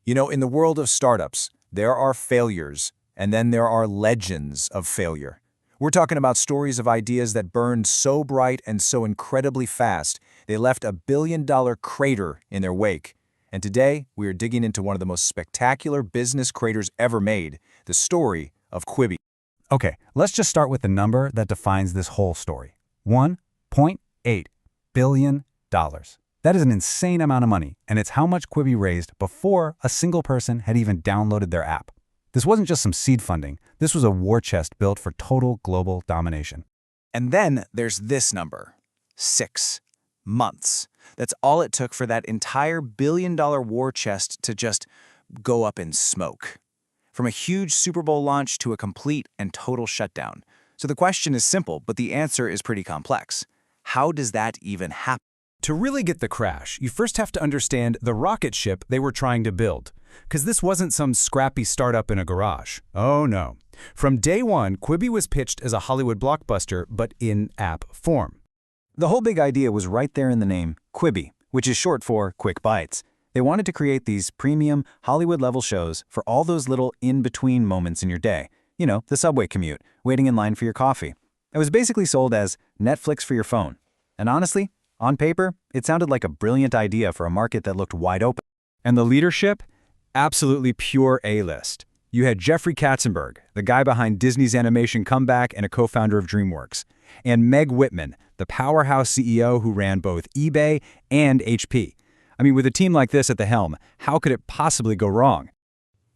You know, in the world of startups, there are failures, and then there are legends of failure. We're talking about stories of ideas that burned so bright and so incredibly fast, they left a billion-dollar crater in their wake. And today, we are digging into one of the most spectacular business craters ever made, the story of Quibi. Okay, let's just start with the number that defines this whole story. $1.8 billion. That is an insane amount of money, and it's how much Quibi raised before a single person had even downloaded their app. This wasn't just some seed funding. This was a war chest built for total global domination. And then there's this number, 6 months. That's all it took for that entire billion-dollar war chest to just go up in smoke. From a huge Super Bowl launch to a complete and total shutdown. So the question is simple, but the answer is pretty complex. How does that even happen? To really get the crash, you first have to understand the rocket ship they were trying to build. Because this wasn't some scrappy startup in a garage. Oh no. From day one, Quibi was pitched as a Hollywood blockbuster, but in app form. The whole big idea was right there in the name, Quibi, which is short for Quick Bites. They wanted to create these premium, Hollywood-level shows for all those little in-between moments in your day. You know, the subway commute, waiting in line for your coffee. It was basically sold as Netflix for your phone. And honestly, on paper, it sounded like a brilliant idea for a market that looked wide open. And the leadership? Absolutely pure A-list. You had Jeffrey Katzenberg, the guy behind Disney's animation comeback and a co-founder of DreamWorks, and Meg Whitman, the powerhouse CEO who ran both eBay and HP. I mean, with a team like this at the helm, how could it possibly go wrong?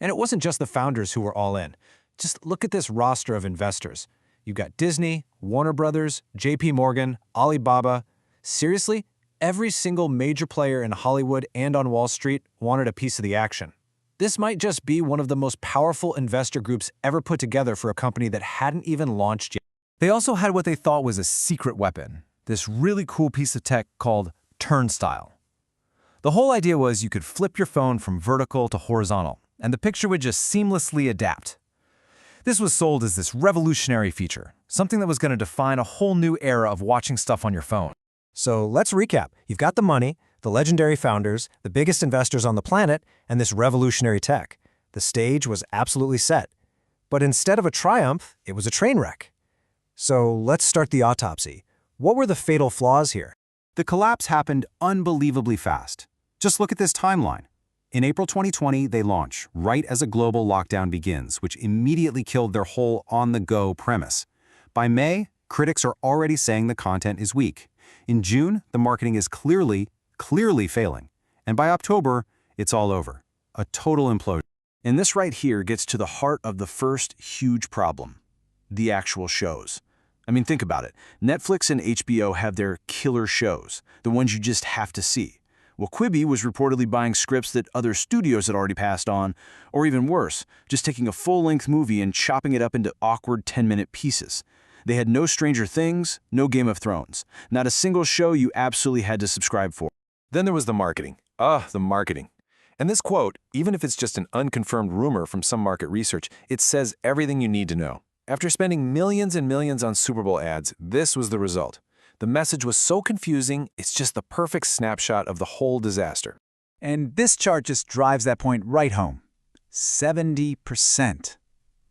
And it wasn't just the founders who were all in. Just look at this roster of investors. You've got Disney, Warner Brothers, JP Morgan, Alibaba. Seriously, every single major player in Hollywood and on Wall Street wanted a piece of the action. This might just be one of the most powerful investor groups ever put together for a company that hadn't even launched yet. They also had what they thought was a secret weapon, this really cool piece of tech called Turnstyle. The whole idea was you could flip your phone from vertical to horizontal, and the picture would just seamlessly adapt. This was sold as this revolutionary feature, something that was going to define a whole new era of watching stuff on your phone. So let's recap. You've got the money, the legendary founders, the biggest investors on the planet, and this revolutionary tech. The stage was absolutely set. But instead of a triumph, it was a train wreck. So let's start the autopsy. What were the fatal flaws here? The collapse happened unbelievably fast. Just look at this timeline. In April 2020, they launch, right as a global lockdown begins, which immediately killed their whole on-the-go premise. By May, critics are already saying the content is weak. In June, the marketing is clearly failing. And by October, it's all over. A total implosion. And this right here gets to the heart of the first huge problem, the actual shows. I mean, think about it. Netflix and HBO have their killer shows, the ones you just have to see. Well, Quibi was reportedly buying scripts that other studios had already passed on, or even worse, just taking a full-length movie and chopping it up into awkward 10-minute pieces. They had no Stranger Things, no Game of Thrones, not a single show you absolutely had to subscribe for. Then there was the marketing. The marketing. And this quote, even if it's just an unconfirmed rumor from some market research, it says everything you need to know. After spending millions and millions on Super Bowl ads, this was the result. The message was so confusing, it's just the perfect snapshot of the whole disaster. And this chart just drives that point right home. 70%.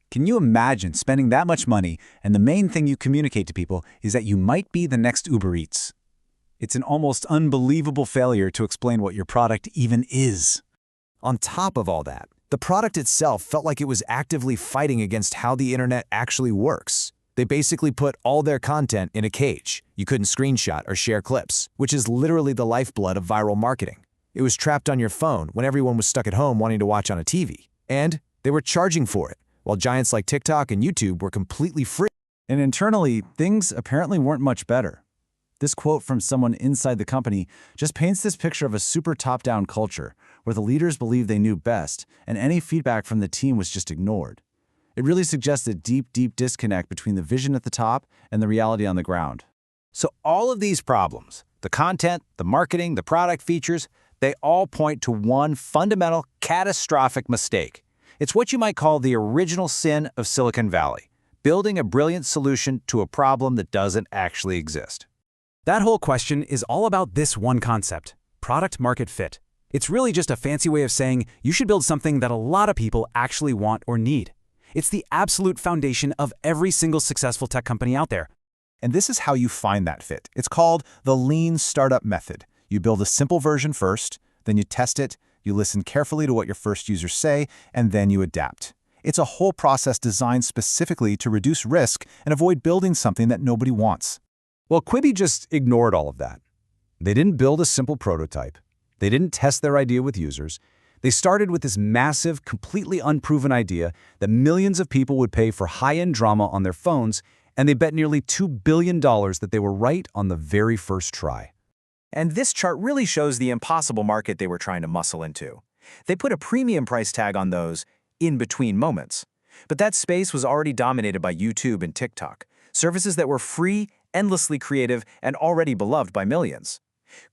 Can you imagine spending that much money and the main thing you communicate to people is that you might be the next Uber Eats? It's an almost unbelievable failure to explain what your product even is. On top of all that, the product itself felt like it was actively fighting against how the internet actually works. They basically put all their content in a cage. You couldn't screenshot or share clips, which is literally the lifeblood of viral marketing. It was trapped on your phone when everyone was stuck at home wanting to watch on a TV. And they were charging for it, while giants like TikTok and YouTube were completely free. And internally, things apparently weren't much better. This quote from someone inside the company just paints this picture of a super top-down culture where the leaders believed they knew best and any feedback from the team was just ignored. It really suggests a deep disconnect between the vision at the top and the reality on the ground. So all of these problems, the content, the marketing, the product features, they all point to one fundamental catastrophic mistake. It's what you might call the original sin of Silicon Valley, building a brilliant solution to a problem that doesn't actually exist. That whole question is all about this one concept, product market fit. It's really just a fancy way of saying you should build something that a lot of people actually want or need. It's the absolute foundation of every single successful tech company out there. And this is how you find that fit. It's called the lean startup method. You build a simple version first, then you test it, you listen carefully to what your first users say, and then you adapt. It's a whole process designed specifically to reduce risk and avoid building something that nobody wants. Well, Quibi just ignored all of that. They didn't build a simple prototype. They didn't test their idea with users. They started with this massive, completely unproven idea that millions of people would pay for high-end drama on their phones, and they bet nearly $2 billion that they were right on the very first try. And this chart really shows the impossible market they were trying to muscle into. They put a premium price tag on those in-between moments. But that space was already dominated by YouTube and TikTok, services that were free, endlessly creative, and already beloved by millions.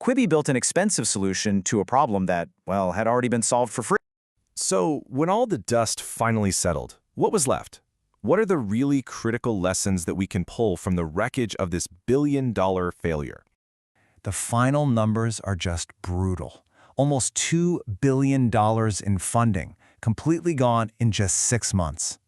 Quibi built an expensive solution to a problem that, well, had already been solved for free. So, when all the dust finally settled, what was left? What are the really critical lessons that we can pull from the wreckage of this billion-dollar failure? The final numbers are just brutal. Almost $2 billion in funding, completely gone in just 6 months.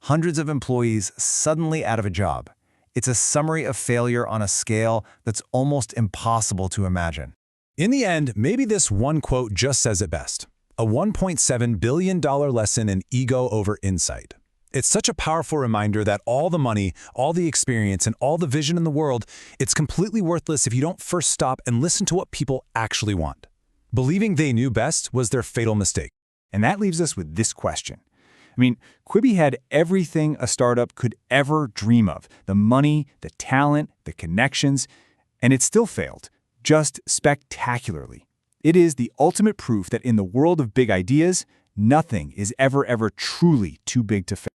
Hundreds of employees suddenly out of a job. It's a summary of failure on a scale that's almost impossible to imagine. In the end, maybe this one quote just says it best. A $1.7 billion lesson in ego over insight. It's such a powerful reminder that all the money, all the experience, and all the vision in the world, it's completely worthless if you don't first stop and listen to what people actually want. Believing they knew best was their fatal mistake. And that leaves us with this question. Quibi had everything a startup could ever dream of. The money, the talent, the connections, and it still failed, just spectacularly. It is the ultimate proof that in the world of big ideas, nothing is ever truly too big to fail.